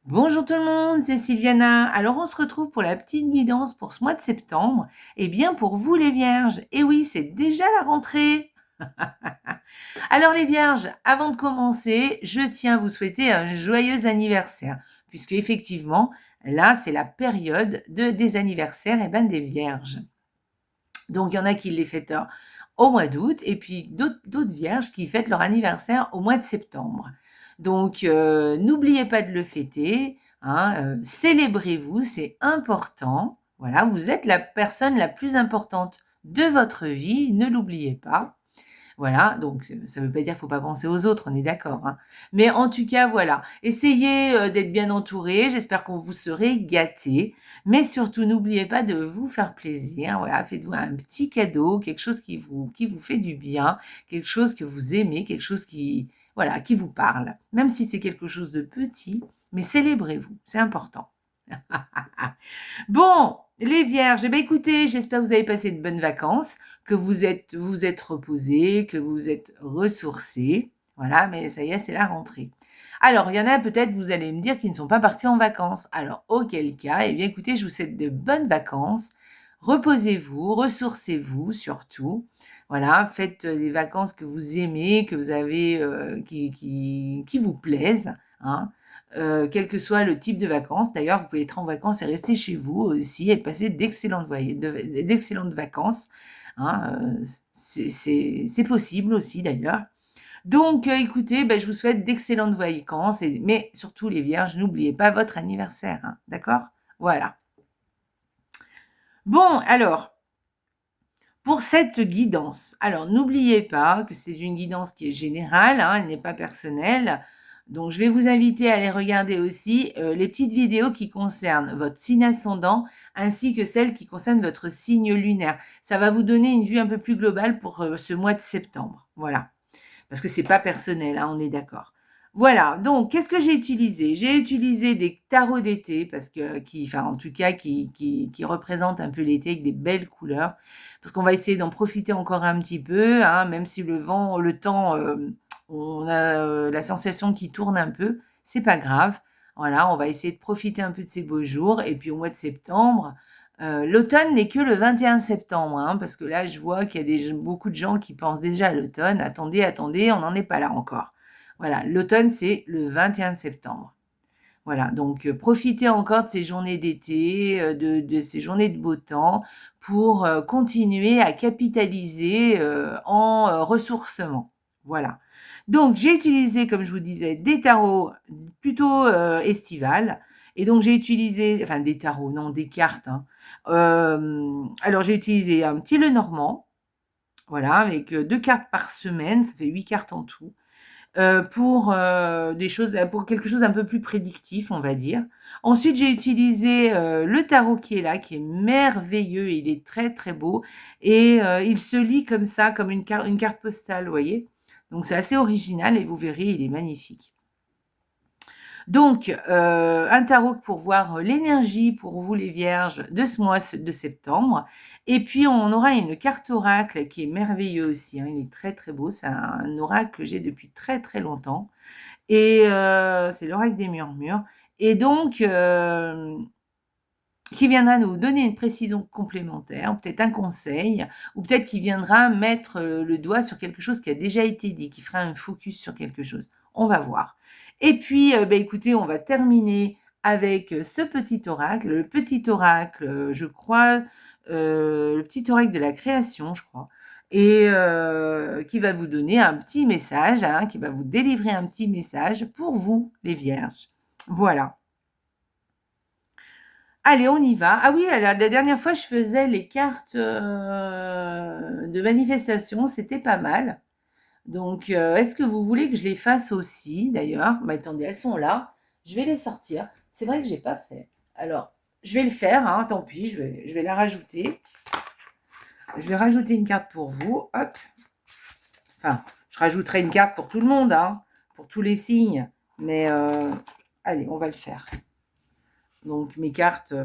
Bonjour tout le monde, c'est Sylviana. Alors on se retrouve pour la petite guidance pour ce mois de septembre. Et bien pour vous les vierges, et oui, c'est déjà la rentrée. Alors les vierges, avant de commencer, je tiens à vous souhaiter un joyeux anniversaire, puisque effectivement, là c'est la période des anniversaires et ben des vierges. Donc il y en a qui les fêtent au mois d'août et puis d'autres vierges qui fêtent leur anniversaire au mois de septembre. Donc n'oubliez pas de le fêter, hein, célébrez-vous, c'est important. Voilà, vous êtes la personne la plus importante de votre vie, ne l'oubliez pas. Voilà, donc ça ne veut pas dire qu'il ne faut pas penser aux autres, on est d'accord, hein. Mais en tout cas, voilà, essayez d'être bien entouré, j'espère qu'on vous serez gâtés, mais surtout n'oubliez pas de vous faire plaisir, voilà, faites-vous un petit cadeau, quelque chose qui vous fait du bien, quelque chose que vous aimez, quelque chose qui, voilà, qui vous parle, même si c'est quelque chose de petit, mais célébrez-vous, c'est important. Bon, les vierges, eh bien, écoutez, j'espère que vous avez passé de bonnes vacances, que vous êtes reposés, que vous êtes ressourcés. Voilà, mais ça y est, c'est la rentrée. Alors, il y en a peut-être, vous allez me dire, qui ne sont pas partis en vacances. Alors, auquel cas, eh bien, écoutez, je vous souhaite de bonnes vacances. Reposez-vous, ressourcez-vous surtout. Voilà, faites des vacances que vous aimez, que vous avez, qui vous plaisent, hein. Quel que soit le type de vacances. D'ailleurs, vous pouvez être en vacances et rester chez vous aussi et passer d'excellentes vacances, hein, c'est possible aussi d'ailleurs. Donc, écoutez, je vous souhaite d'excellentes vacances, mais surtout les vierges, n'oubliez pas votre anniversaire, hein, d'accord? Voilà. Bon, alors, pour cette guidance, alors n'oubliez pas que c'est une guidance qui est générale, hein, elle n'est pas personnelle. Donc, je vais vous inviter à aller regarder aussi les petites vidéos qui concernent votre signe ascendant ainsi que celles qui concernent votre signe lunaire. Ça va vous donner une vue un peu plus globale pour ce mois de septembre. Voilà. Parce que c'est pas personnel, hein, on est d'accord. Voilà, donc qu'est-ce que j'ai utilisé? J'ai utilisé des tarots d'été, parce que, enfin en tout cas, qui représentent un peu l'été avec des belles couleurs, parce qu'on va essayer d'en profiter encore un petit peu, hein, même si le temps, on a la sensation qu'il tourne un peu, c'est pas grave. Voilà, on va essayer de profiter un peu de ces beaux jours, et puis au mois de septembre, l'automne n'est que le 21 septembre, hein, parce que là, je vois qu'il y a beaucoup de gens qui pensent déjà à l'automne. Attendez, attendez, on n'en est pas là encore. Voilà, l'automne, c'est le 21 septembre. Voilà, donc profitez encore de ces journées d'été, de ces journées de beau temps pour continuer à capitaliser en ressourcement. Voilà. Donc, j'ai utilisé, comme je vous disais, des tarots plutôt estivales. Et donc, j'ai utilisé, enfin des tarots, non, des cartes, hein. Alors, j'ai utilisé un petit Lenormand, voilà, avec 2 cartes par semaine, ça fait 8 cartes en tout pour des choses, pour quelque chose d'un peu plus prédictif, on va dire. Ensuite, j'ai utilisé le tarot qui est là, qui est merveilleux, il est très très beau et il se lit comme ça, comme une carte postale, vous voyez. Donc c'est assez original et vous verrez, il est magnifique. Donc, un tarot pour voir l'énergie pour vous les vierges de ce mois de septembre. Et puis, on aura une carte oracle qui est merveilleux aussi, hein, il est très très beau. C'est un oracle que j'ai depuis très très longtemps. Et c'est l'oracle des murmures. Et donc, qui viendra nous donner une précision complémentaire, peut-être un conseil, ou peut-être qui viendra mettre le doigt sur quelque chose qui a déjà été dit, qui fera un focus sur quelque chose. On va voir. Et puis, écoutez, on va terminer avec ce petit oracle, le petit oracle, je crois, le petit oracle de la création, je crois, et qui va vous donner un petit message, hein, qui va vous délivrer un petit message pour vous, les vierges. Voilà. Allez, on y va. Ah oui, la dernière fois, je faisais les cartes de manifestation, c'était pas mal. Donc, est-ce que vous voulez que je les fasse aussi, d'ailleurs? Attendez, elles sont là. Je vais les sortir. C'est vrai que j'ai pas fait. Alors, je vais le faire, hein, tant pis, je vais la rajouter. Je vais rajouter une carte pour vous. Hop. Enfin, je rajouterai une carte pour tout le monde, hein, pour tous les signes. Mais, allez, on va le faire. Donc, mes cartes...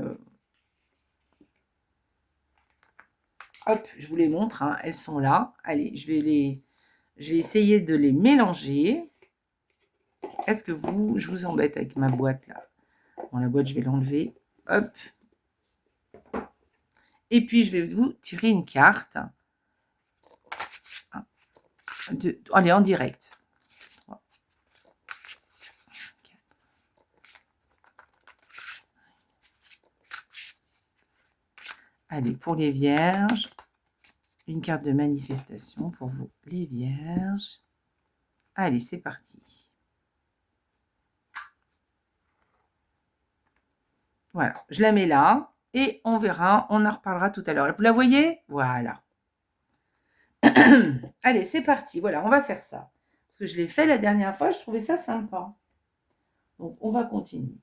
hop, je vous les montre, hein, elles sont là. Allez, je vais essayer de les mélanger. Est-ce que je vous embête avec ma boîte là? Bon, la boîte, je vais l'enlever. Hop. Et puis, je vais vous tirer une carte. Allez, en direct. 3, 4. Allez, pour les vierges, une carte de manifestation pour vous, les vierges. Allez, c'est parti. Voilà, je la mets là et on verra, on en reparlera tout à l'heure. Vous la voyez? Voilà. Allez, c'est parti. Voilà, on va faire ça. Parce que je l'ai fait la dernière fois, je trouvais ça sympa. Donc, on va continuer.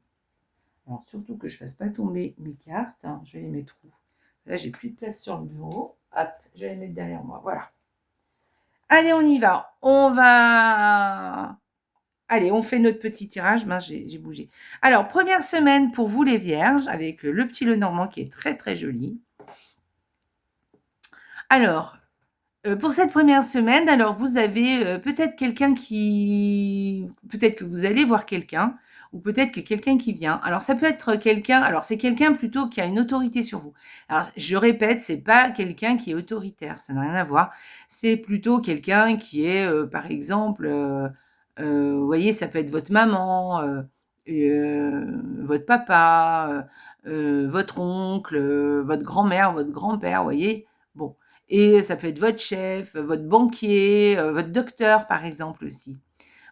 Alors, surtout que je ne fasse pas tomber mes cartes. Hein. Je vais les mettre où? Là, j'ai plus de place sur le bureau. Hop, je vais les mettre derrière moi. Voilà. Allez, on y va. On va... Allez, on fait notre petit tirage. Mince, j'ai bougé. Alors, première semaine pour vous les vierges, avec le petit Lenormand qui est très, très joli. Alors, pour cette première semaine, alors vous avez peut-être quelqu'un qui... Peut-être que vous allez voir quelqu'un, ou peut-être que quelqu'un qui vient. Alors, ça peut être quelqu'un... Alors, c'est quelqu'un plutôt qui a une autorité sur vous. Alors, je répète, c'est pas quelqu'un qui est autoritaire, ça n'a rien à voir. C'est plutôt quelqu'un qui est, par exemple... vous voyez, ça peut être votre maman, votre papa, votre oncle, votre grand-mère, votre grand-père, vous voyez. Bon, et ça peut être votre chef, votre banquier, votre docteur, par exemple, aussi.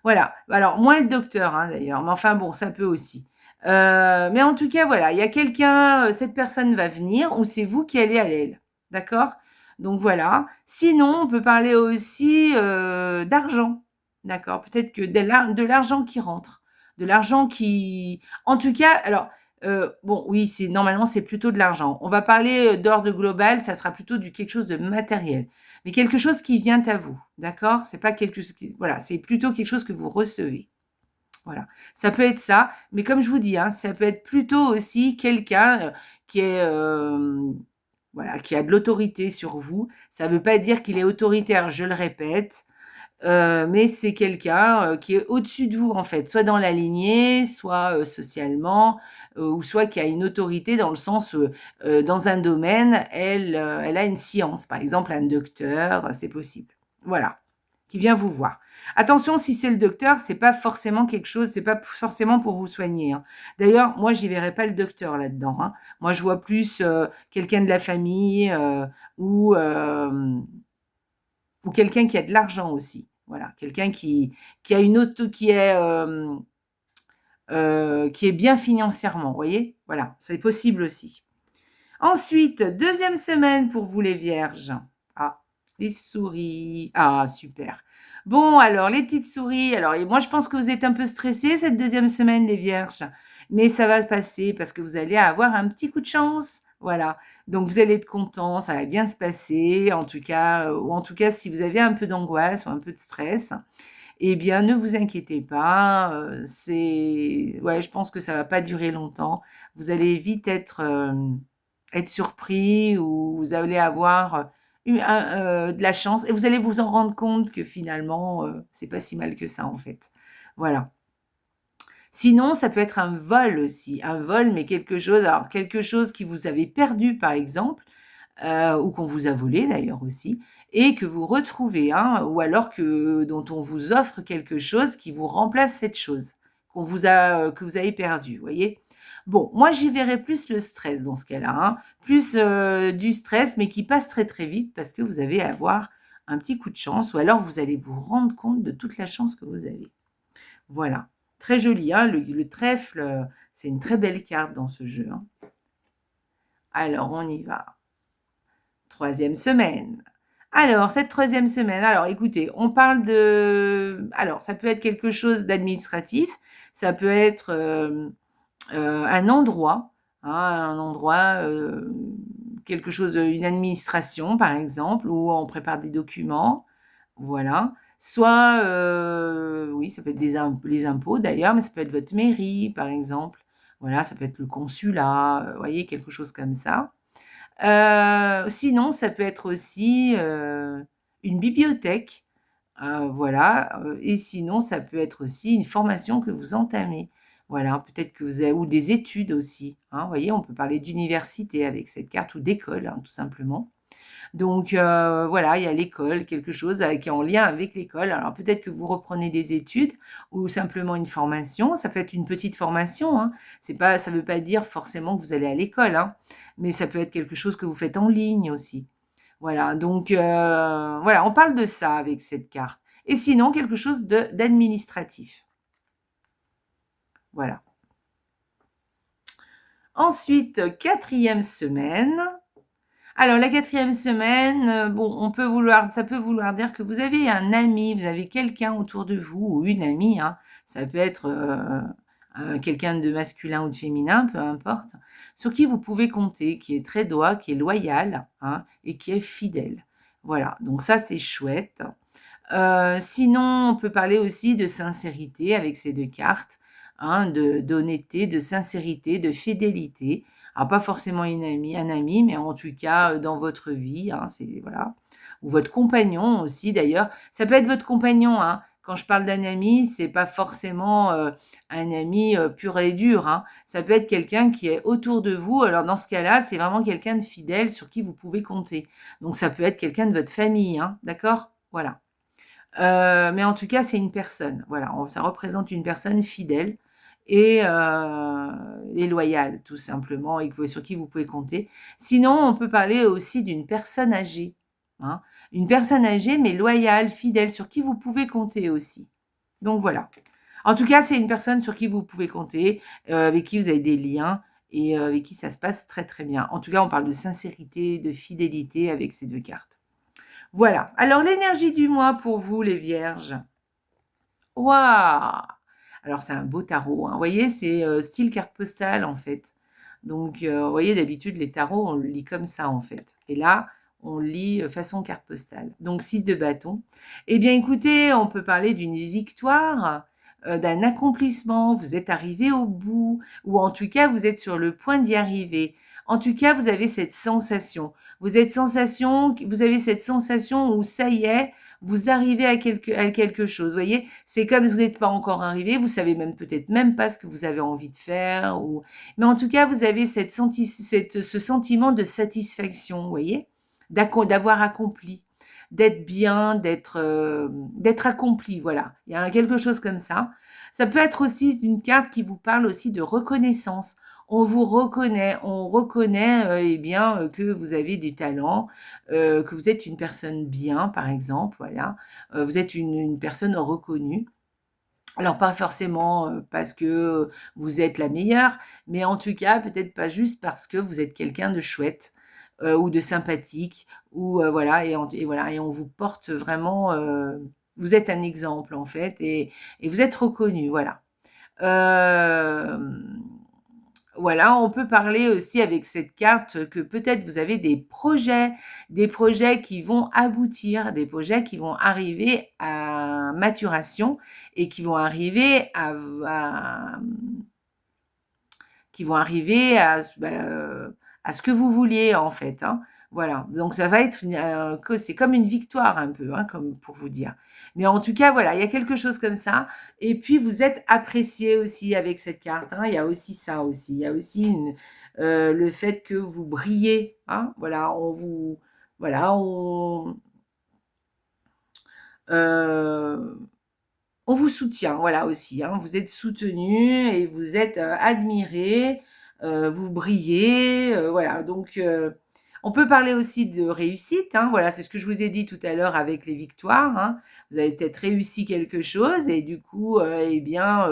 Voilà. Alors, moins le docteur, hein, d'ailleurs, mais enfin bon, ça peut aussi. Mais en tout cas, voilà, il y a quelqu'un, cette personne va venir, ou c'est vous qui allez à elle. D'accord? Donc voilà. Sinon, on peut parler aussi d'argent. D'accord? Peut-être que de l'argent qui rentre. De l'argent qui... En tout cas, alors, bon, oui, normalement, c'est plutôt de l'argent. On va parler d'ordre global, ça sera plutôt quelque chose de matériel. Mais quelque chose qui vient à vous. D'accord? C'est pas quelque chose qui... Voilà, c'est plutôt quelque chose que vous recevez. Voilà. Ça peut être ça, mais comme je vous dis, hein, ça peut être plutôt aussi quelqu'un qui est... voilà, qui a de l'autorité sur vous. Ça ne veut pas dire qu'il est autoritaire, je le répète, mais c'est quelqu'un qui est au-dessus de vous, en fait, soit dans la lignée, soit socialement, ou soit qui a une autorité dans le sens, dans un domaine, elle a une science, par exemple un docteur, c'est possible. Voilà, qui vient vous voir. Attention, si c'est le docteur, c'est pas forcément quelque chose, c'est pas forcément pour vous soigner. Hein. D'ailleurs, moi, j'y verrais pas le docteur là-dedans. Hein. Moi, je vois plus quelqu'un de la famille ou quelqu'un qui a de l'argent aussi. Voilà, quelqu'un qui a une auto, qui est bien financièrement, vous voyez. Voilà, c'est possible aussi. Ensuite, deuxième semaine pour vous les vierges. Ah, les souris. Ah, super. Bon, alors, les petites souris. Alors, et moi, je pense que vous êtes un peu stressés cette deuxième semaine, les vierges. Mais ça va passer parce que vous allez avoir un petit coup de chance. Voilà. Donc, vous allez être content, ça va bien se passer. En tout cas, ou en tout cas, si vous avez un peu d'angoisse ou un peu de stress, eh bien, ne vous inquiétez pas. Ouais, je pense que ça va pas durer longtemps. Vous allez vite être surpris ou vous allez avoir de la chance et vous allez vous en rendre compte que finalement, c'est pas si mal que ça en fait. Voilà. Sinon, ça peut être un vol aussi. Un vol, mais quelque chose qui vous avez perdu par exemple, ou qu'on vous a volé d'ailleurs aussi, et que vous retrouvez, hein, ou alors dont on vous offre quelque chose qui vous remplace cette chose que vous avez perdue, vous voyez. Bon, moi j'y verrais plus le stress dans ce cas-là, hein, plus du stress, mais qui passe très très vite parce que vous allez avoir un petit coup de chance, ou alors vous allez vous rendre compte de toute la chance que vous avez. Voilà, très joli, hein, le trèfle, c'est une très belle carte dans ce jeu. Hein. Alors on y va. Troisième semaine. Alors, cette troisième semaine, alors écoutez, on parle de... Alors, ça peut être quelque chose d'administratif, ça peut être un endroit, quelque chose, une administration par exemple, où on prépare des documents, voilà. Soit, oui, ça peut être les impôts d'ailleurs, mais ça peut être votre mairie par exemple, voilà, ça peut être le consulat, vous voyez, quelque chose comme ça. Sinon, ça peut être aussi une bibliothèque, voilà. Et sinon, ça peut être aussi une formation que vous entamez. Voilà, peut-être que vous avez ou des études aussi, hein. Vous voyez, on peut parler d'université avec cette carte ou d'école, hein, tout simplement. Donc voilà, il y a l'école, quelque chose, qui est en lien avec l'école. Alors peut-être que vous reprenez des études ou simplement une formation. Ça peut être une petite formation, hein. C'est pas ça veut pas dire forcément que vous allez à l'école, hein, mais ça peut être quelque chose que vous faites en ligne aussi. Voilà, donc voilà, on parle de ça avec cette carte et sinon quelque chose d'administratif. Voilà. Ensuite, 4e semaine. Alors la 4e semaine, bon, ça peut vouloir dire que vous avez un ami, vous avez quelqu'un autour de vous ou une amie, hein. Ça peut être, quelqu'un de masculin ou de féminin, peu importe, sur qui vous pouvez compter, qui est très droit, qui est loyal, hein, et qui est fidèle. Voilà, donc ça, c'est chouette. Sinon, on peut parler aussi de sincérité avec ces 2 cartes, hein, d'honnêteté, de sincérité, de fidélité. Alors pas forcément une amie un ami, mais en tout cas, dans votre vie, hein, c'est voilà. Ou votre compagnon aussi d'ailleurs. Ça peut être votre compagnon, hein. Quand je parle d'un ami, c'est pas forcément, un ami, pur et dur, hein. Ça peut être quelqu'un qui est autour de vous. Alors dans ce cas-là, c'est vraiment quelqu'un de fidèle sur qui vous pouvez compter. Donc ça peut être quelqu'un de votre famille, hein, d'accord? Voilà. Mais en tout cas, c'est une personne. Voilà, ça représente une personne fidèle et, loyale, tout simplement, et sur qui vous pouvez compter. Sinon, on peut parler aussi d'une personne âgée, hein. Une personne âgée, mais loyale, fidèle, sur qui vous pouvez compter aussi. Donc voilà. En tout cas, c'est une personne sur qui vous pouvez compter, avec qui vous avez des liens et avec qui ça se passe très très bien. En tout cas, on parle de sincérité, de fidélité avec ces 2 cartes. Voilà. Alors l'énergie du mois pour vous les vierges. Waouh! Alors c'est un beau tarot, hein. Vous voyez, c'est, style carte postale en fait. Donc vous voyez d'habitude les tarots, on le lit comme ça en fait et là, on le lit, façon carte postale. Donc 6 de bâton. Eh bien écoutez, on peut parler d'une victoire, d'un accomplissement. Vous êtes arrivé au bout ou en tout cas, vous êtes sur le point d'y arriver. En tout cas, vous avez cette sensation. Vous avez cette sensation où ça y est, vous arrivez à quelque chose. Vous voyez, c'est comme si vous n'êtes pas encore arrivé, vous savez même peut-être même pas ce que vous avez envie de faire, mais en tout cas, vous avez ce sentiment de satisfaction, vous voyez, d'avoir accompli, d'être bien, d'être accompli, voilà. Il y a quelque chose comme ça. Ça peut être aussi une carte qui vous parle aussi de reconnaissance. On vous reconnaît, on reconnaît eh bien que vous avez des talents, que vous êtes une personne bien, par exemple, voilà. Vous êtes une personne reconnue. Alors pas forcément, parce que vous êtes la meilleure, mais en tout cas, peut-être pas juste parce que vous êtes quelqu'un de chouette, ou de sympathique ou voilà et voilà et on vous porte vraiment, vous êtes un exemple en fait et vous êtes reconnu, voilà. Hem voilà, on peut parler aussi avec cette carte que peut-être vous avez des projets qui vont aboutir, des projets qui vont arriver à maturation et qui vont arriver qui vont arriver à ce que vous vouliez en fait, hein. Voilà, donc ça va être c'est comme une victoire un peu, hein, comme pour vous dire. Mais en tout cas, voilà, il y a quelque chose comme ça et puis vous êtes apprécié aussi avec cette carte, hein. Il y a aussi ça aussi. Il y a aussi le fait que vous brillez, hein. Voilà, voilà, heu on vous soutient, voilà aussi, hein. Vous êtes soutenu et vous êtes, admirés, vous brillez, voilà donc on peut parler aussi de réussite, hein. Voilà, c'est ce que je vous ai dit tout à l'heure avec les victoires, hein. Vous avez peut-être réussi quelque chose et du coup, eh bien,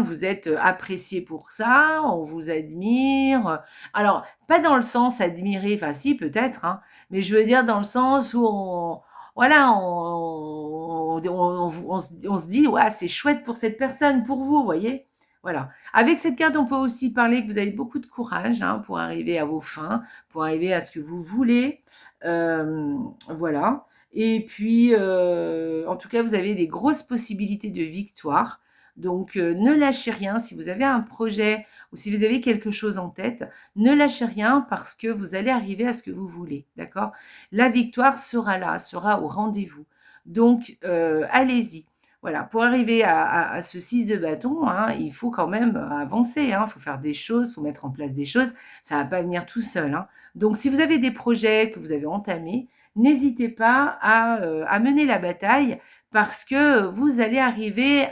vous êtes, appréciés pour ça, on vous admire, alors pas dans le sens admirer, enfin si peut-être, hein, mais je veux dire dans le sens où voilà, on se dit: «Ouais, c'est chouette pour cette personne, pour vous», vous voyez? Voilà. Avec cette carte, on peut aussi parler que vous avez beaucoup de courage, hein, pour arriver à vos fins, pour arriver à ce que vous voulez, voilà et puis, en tout cas, vous avez des grosses possibilités de victoire donc ne lâchez rien. Si vous avez un projet ou si vous avez quelque chose en tête, ne lâchez rien parce que vous allez arriver à ce que vous voulez, d'accord? La victoire sera là, sera au rendez-vous. Donc allez-y. voilà, pour arriver à ce 6 de bâton, hein, il faut quand même avancer, hein, il faut faire des choses, il faut mettre en place des choses, ça va pas venir tout seul, hein. Donc si vous avez des projets que vous avez entamés, n'hésitez pas à mener la bataille parce que vous allez arriver,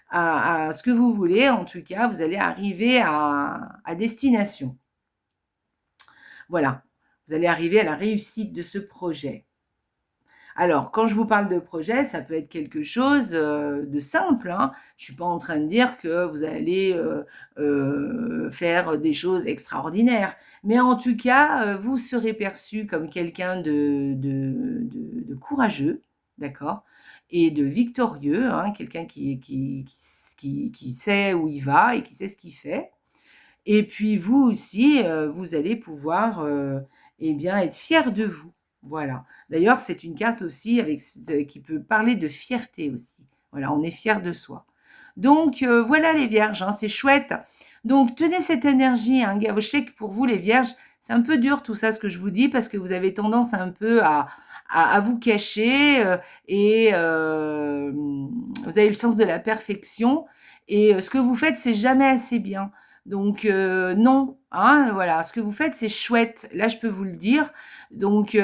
à ce que vous voulez. En tout cas, vous allez arriver à destination. Voilà, vous allez arriver à la réussite de ce projet. Alors, quand je vous parle de projet, ça peut être quelque chose de simple, hein. Je ne suis pas en train de dire que vous allez faire des choses extraordinaires. Mais en tout cas, vous serez perçu comme quelqu'un de courageux, d'accord, et de victorieux, hein, quelqu'un qui sait où il va et qui sait ce qu'il fait. Et puis vous aussi, vous allez pouvoir, eh bien, être fier de vous. Voilà. D'ailleurs, c'est une carte aussi avec qui peut parler de fierté aussi. Voilà, on est fier de soi. Donc, voilà les vierges, hein, c'est chouette. Donc, tenez cette énergie, hein. Je sais que pour vous les vierges, c'est un peu dur tout ça ce que je vous dis parce que vous avez tendance un peu à vous cacher, et vous avez le sens de la perfection et ce que vous faites, c'est jamais assez bien. Donc non, hein, voilà, ce que vous faites, c'est chouette. Là, je peux vous le dire. Donc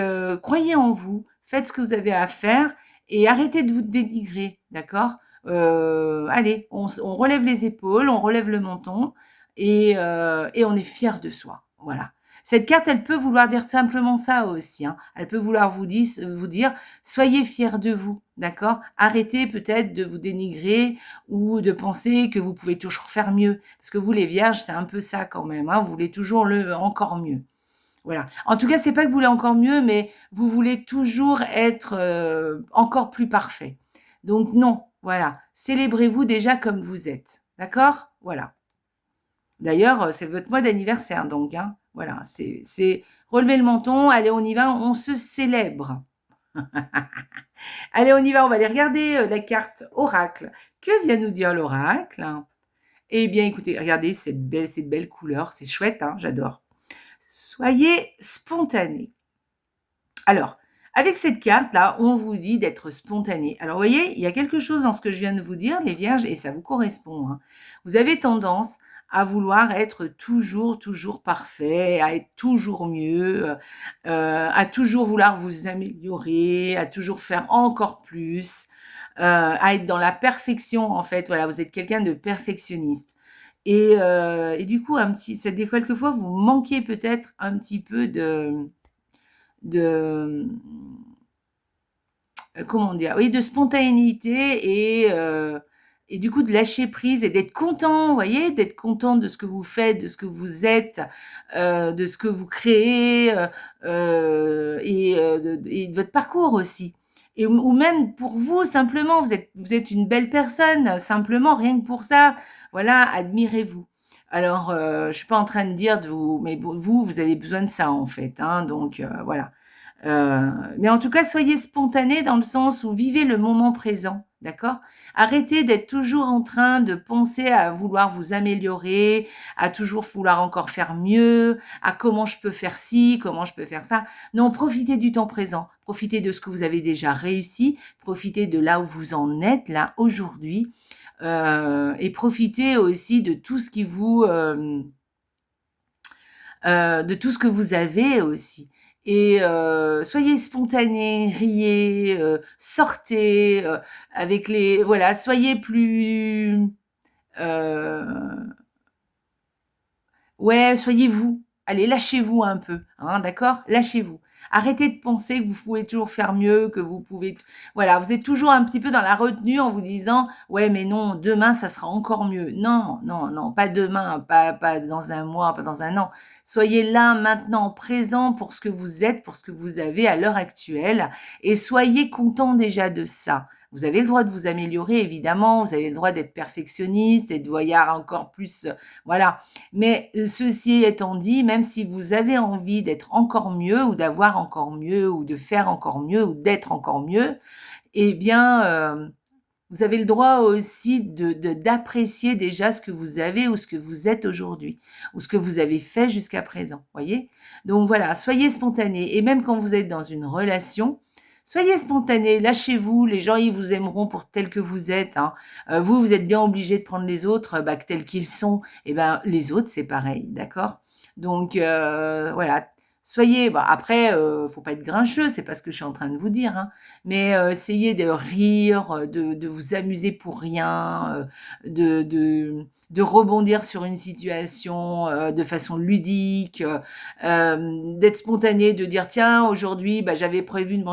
croyez en vous, faites ce que vous avez à faire et arrêtez de vous dénigrer, d'accord? Allez, on relève les épaules, on relève le menton et on est fier de soi. Voilà. Cette carte, elle peut vouloir dire simplement ça aussi, hein. Elle peut vouloir vous dire, soyez fiers de vous, d'accord? Arrêtez peut-être de vous dénigrer ou de penser que vous pouvez toujours faire mieux. Parce que vous, les vierges, c'est un peu ça quand même, hein. Vous voulez toujours le encore mieux. Voilà. En tout cas, c'est pas que vous voulez encore mieux, mais vous voulez toujours être encore plus parfait. Donc non, voilà. Célébrez-vous déjà comme vous êtes. D'accord? Voilà. D'ailleurs, c'est votre mois d'anniversaire, donc, hein. Voilà, c'est relever le menton, allez, on y va, on se célèbre. Allez, on y va, on va aller regarder la carte oracle. Que vient nous dire l'oracle? Eh bien, écoutez, regardez ces belles couleurs, c'est chouette, hein, j'adore. Soyez spontané. Alors, avec cette carte-là, on vous dit d'être spontané. Alors, vous voyez, il y a quelque chose dans ce que je viens de vous dire, les vierges, et ça vous correspond, hein. Vous avez tendance à vouloir être toujours, toujours parfait, à être toujours mieux, à toujours vouloir vous améliorer, à toujours faire encore plus, à être dans la perfection, en fait. Voilà, vous êtes quelqu'un de perfectionniste. Et du coup, c'est des fois, quelquefois, vous manquez peut-être un petit peu de comment dire? Oui, de spontanéité et du coup de lâcher prise et d'être content, vous voyez? D'être content de ce que vous faites, de ce que vous êtes, de ce que vous créez, et de votre parcours aussi. Ou même pour vous, simplement, vous êtes une belle personne, simplement, rien que pour ça, voilà, admirez-vous. Alors, je suis pas en train de dire de vous mais vous avez besoin de ça, en fait, hein, donc voilà. Mais en tout cas, soyez spontané dans le sens où vivez le moment présent, d'accord? Arrêtez d'être toujours en train de penser à vouloir vous améliorer, à toujours vouloir encore faire mieux, à comment je peux faire ci, comment je peux faire ça. Non, profitez du temps présent, profitez de ce que vous avez déjà réussi, profitez de là où vous en êtes, là, aujourd'hui, et profitez aussi de tout ce qui vous... de tout ce que vous avez aussi. Et soyez spontanés, riez, sortez avec les... Voilà, soyez plus... euh, Ouais, soyez vous. Allez, lâchez-vous un peu, hein, d'accord? Lâchez-vous. Arrêtez de penser que vous pouvez toujours faire mieux, que vous pouvez... Voilà, vous êtes toujours un petit peu dans la retenue en vous disant, ouais, mais non, demain, ça sera encore mieux. Non, non, non, pas demain, pas dans un mois, pas dans un an. Soyez là, maintenant, présent pour ce que vous êtes, pour ce que vous avez à l'heure actuelle, et soyez content déjà de ça. Vous avez le droit de vous améliorer, évidemment, vous avez le droit d'être perfectionniste et de voyard encore plus, voilà. Mais ceci étant dit, même si vous avez envie d'être encore mieux ou d'avoir encore mieux ou de faire encore mieux ou d'être encore mieux, eh bien, vous avez le droit aussi d'apprécier déjà ce que vous avez ou ce que vous êtes aujourd'hui ou ce que vous avez fait jusqu'à présent, voyez? Donc voilà, soyez spontané et même quand vous êtes dans une relation, Soyez spontané, lâchez-vous, les gens, ils vous aimeront pour tel que vous êtes, hein. Vous êtes bien obligé de prendre les autres, tels qu'ils sont. Et ben, les autres, c'est pareil, d'accord? Donc, voilà. Soyez, après, faut pas être grincheux, c'est pas ce que je suis en train de vous dire, hein. Mais, essayez de rire, de vous amuser pour rien, de rebondir sur une situation, de façon ludique, d'être spontané, de dire tiens aujourd'hui j'avais prévu de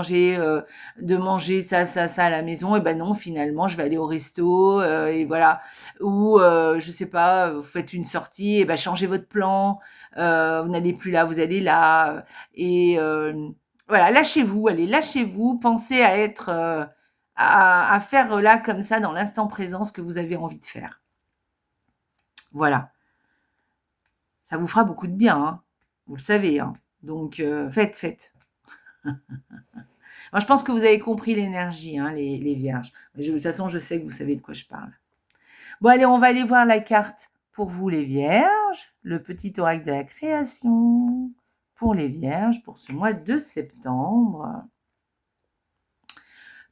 manger ça ça ça à la maison et ben non finalement je vais aller au resto et voilà ou je sais pas vous faites une sortie et ben changez votre plan vous n'allez plus là vous allez là et voilà lâchez-vous allez lâchez-vous pensez à être à faire là comme ça dans l'instant présent ce que vous avez envie de faire voilà ça vous fera beaucoup de bien hein. Vous le savez hein. Donc faites. Moi, je pense que vous avez compris l'énergie, hein, les vierges. De toute façon, je sais que vous savez de quoi je parle. Bon, allez, on va aller voir la carte pour vous, les vierges. Le petit oracle de la création pour les vierges pour ce mois de septembre.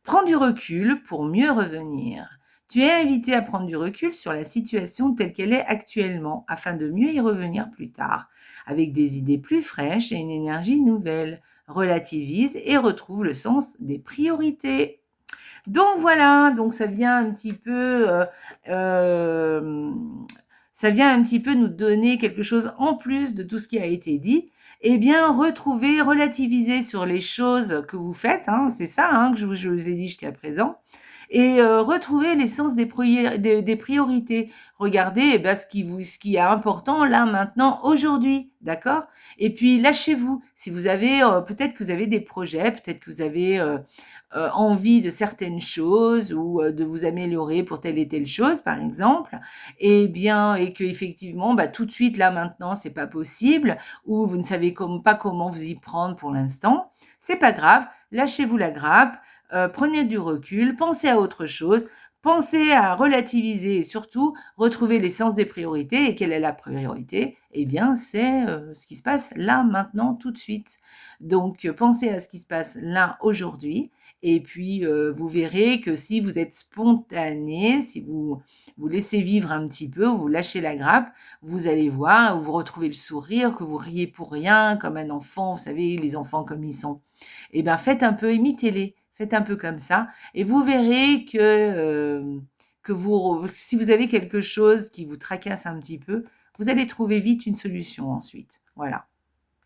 Prends du recul pour mieux revenir. Tu es invité à prendre du recul sur la situation telle qu'elle est actuellement afin de mieux y revenir plus tard, avec des idées plus fraîches et une énergie nouvelle. Relativise et retrouve le sens des priorités. Donc voilà, donc ça vient un petit peu, ça vient un petit peu nous donner quelque chose en plus de tout ce qui a été dit. Eh bien, retrouver, relativiser sur les choses que vous faites, hein, c'est ça hein, que je vous ai dit jusqu'à présent, et retrouver l'essence des priorités. Regardez ce qui est important là, maintenant, aujourd'hui, d'accord? Et puis, lâchez-vous. Si vous avez, peut-être que vous avez des projets, peut-être que vous avez envie de certaines choses ou de vous améliorer pour telle et telle chose, par exemple, et que effectivement, tout de suite, là, maintenant, c'est pas possible, ou vous ne savez pas comment vous y prendre pour l'instant, c'est pas grave, lâchez-vous la grappe, prenez du recul, pensez à autre chose, pensez à relativiser et surtout retrouver l'essence des priorités. Et quelle est la priorité? Eh bien, c'est ce qui se passe là, maintenant, tout de suite. Donc, pensez à ce qui se passe là, aujourd'hui. Et puis, vous verrez que si vous êtes spontané, si vous laissez vivre un petit peu, vous lâchez la grappe, vous allez voir, vous retrouvez le sourire, que vous riez pour rien, comme un enfant, vous savez, les enfants comme ils sont. Eh bien, faites un peu, imitez-les, faites un peu comme ça, et vous verrez que si vous avez quelque chose qui vous tracasse un petit peu, vous allez trouver vite une solution ensuite. Voilà.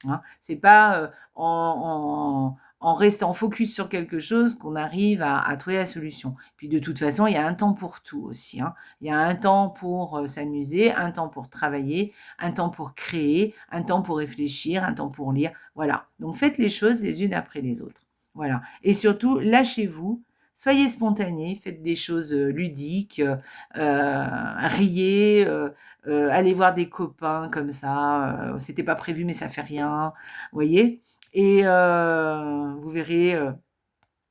Hein. C'est pas en restant focus sur quelque chose qu'on arrive à trouver la solution. Puis de toute façon, il y a un temps pour tout aussi. Hein. Il y a un temps pour s'amuser, un temps pour travailler, un temps pour créer, un temps pour réfléchir, un temps pour lire. Voilà. Donc faites les choses les unes après les autres. Voilà. Et surtout, lâchez-vous. Soyez spontané, faites des choses ludiques, riez, allez voir des copains comme ça, c'était pas prévu mais ça fait rien, vous voyez? Et vous verrez,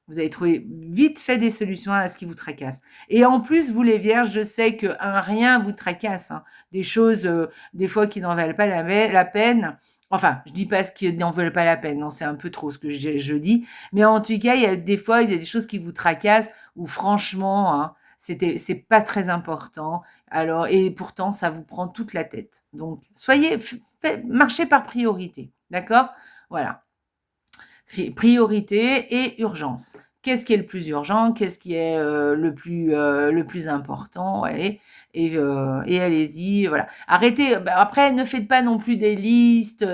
vous allez trouver vite fait des solutions à ce qui vous tracasse. Et en plus, vous les vierges, je sais qu'un rien vous tracasse, hein. Des choses, des fois qui n'en valent pas la peine. Enfin, je dis pas ce qui n'en veulent pas la peine, non, c'est un peu trop ce que je dis. Mais en tout cas, il y a des fois, il y a des choses qui vous tracassent ou franchement, hein, c'est pas très important. Alors, et pourtant, ça vous prend toute la tête. Donc, marchez par priorité, d'accord? Voilà. Priorité et urgence. Qu'est-ce qui est le plus urgent? Qu'est-ce qui est le plus important? Et allez-y, voilà. Arrêtez. Après, ne faites pas non plus des listes.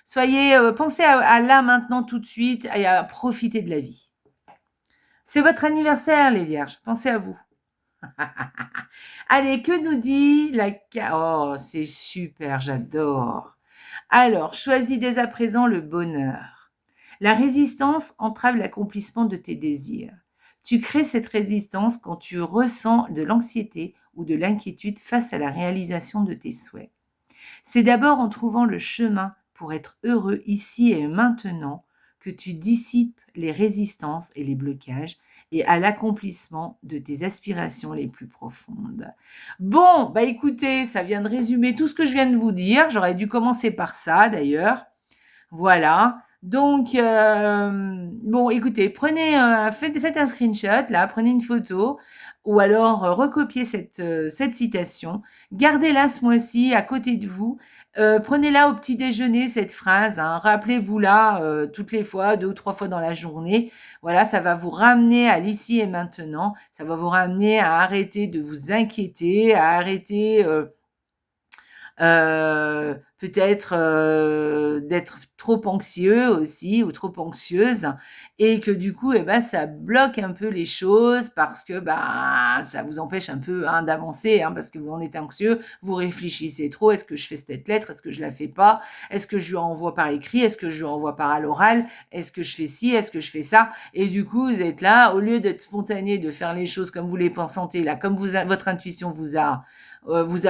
Soyez, pensez à là maintenant tout de suite et à profiter de la vie. C'est votre anniversaire, les vierges. Pensez à vous. Allez, que nous dit la Oh, c'est super, j'adore. Alors, choisis dès à présent le bonheur. La résistance entrave l'accomplissement de tes désirs. Tu crées cette résistance quand tu ressens de l'anxiété ou de l'inquiétude face à la réalisation de tes souhaits. C'est d'abord en trouvant le chemin pour être heureux ici et maintenant que tu dissipes les résistances et les blocages et à l'accomplissement de tes aspirations les plus profondes. Bon, écoutez, ça vient de résumer tout ce que je viens de vous dire. J'aurais dû commencer par ça d'ailleurs. Voilà. Donc, bon, écoutez, faites un screenshot là, prenez une photo ou alors, recopiez cette citation, gardez-la ce mois-ci à côté de vous, prenez-la au petit déjeuner cette phrase, hein, rappelez-vous-la, toutes les fois, 2 ou 3 fois dans la journée. Voilà, ça va vous ramener à l'ici et maintenant, ça va vous ramener à arrêter de vous inquiéter, à arrêter, peut-être d'être trop anxieux aussi ou trop anxieuse et que du coup, ça bloque un peu les choses parce que ça vous empêche un peu d'avancer parce que vous en êtes anxieux, vous réfléchissez trop, est-ce que je fais cette lettre, est-ce que je la fais pas, est-ce que je lui envoie par écrit, est-ce que je lui envoie par à l'oral, est-ce que je fais ci, est-ce que je fais ça, et du coup vous êtes là, au lieu d'être spontané, de faire les choses comme vous les pensez là, comme votre intuition vous a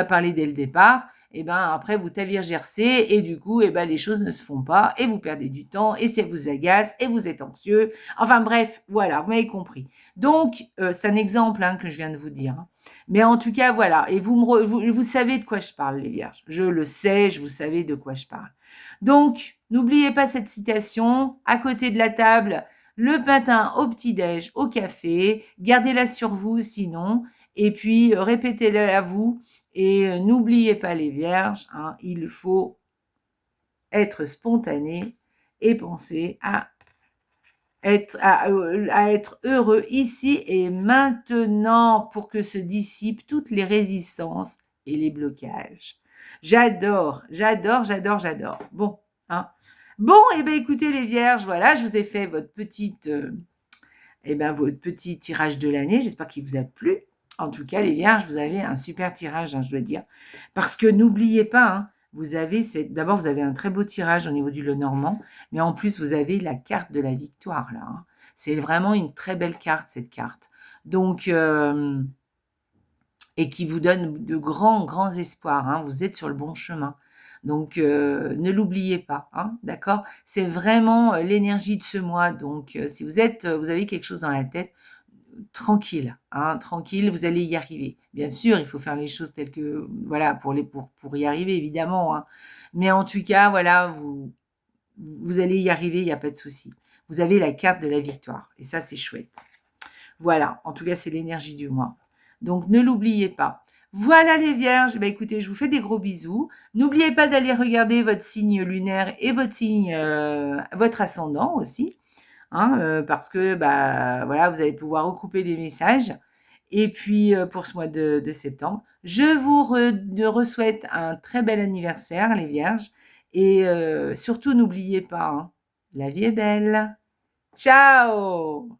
parlé dès le départ, et après vous tergiversez et du coup les choses ne se font pas et vous perdez du temps et ça vous agace et vous êtes anxieux. Enfin bref, voilà, vous m'avez compris. Donc c'est un exemple que je viens de vous dire. Mais en tout cas voilà, et vous savez de quoi je parle les vierges. Je le sais, vous savez de quoi je parle. Donc n'oubliez pas cette citation à côté de la table. Le matin au petit-déj, au café, gardez-la sur vous sinon, et puis répétez-la à vous. Et n'oubliez pas les vierges, il faut être spontané et penser à être heureux ici et maintenant pour que se dissipent toutes les résistances et les blocages. J'adore, j'adore, j'adore, j'adore. Bon, Bon, écoutez les vierges, voilà, je vous ai fait votre votre petit tirage de l'année. J'espère qu'il vous a plu. En tout cas, les vierges, vous avez un super tirage, je dois dire. Parce que n'oubliez pas, d'abord, vous avez un très beau tirage au niveau du Lenormand, mais en plus, vous avez la carte de la victoire, là. C'est vraiment une très belle carte, cette carte. Donc, et qui vous donne de grands, grands espoirs. Vous êtes sur le bon chemin. Donc, ne l'oubliez pas, d'accord? C'est vraiment l'énergie de ce mois. Donc, si vous avez quelque chose dans la tête, tranquille, tranquille, vous allez y arriver. Bien sûr, il faut faire les choses telles que, voilà, pour y arriver, évidemment. Mais en tout cas, voilà, vous allez y arriver, il n'y a pas de souci. Vous avez la carte de la victoire. Et ça, c'est chouette. Voilà, en tout cas, c'est l'énergie du mois. Donc, ne l'oubliez pas. Voilà les vierges, écoutez, je vous fais des gros bisous. N'oubliez pas d'aller regarder votre signe lunaire et votre ascendant aussi, parce que voilà, vous allez pouvoir recouper les messages. Et puis, pour ce mois de septembre, je vous souhaite un très bel anniversaire, les vierges. Et surtout, n'oubliez pas, la vie est belle. Ciao!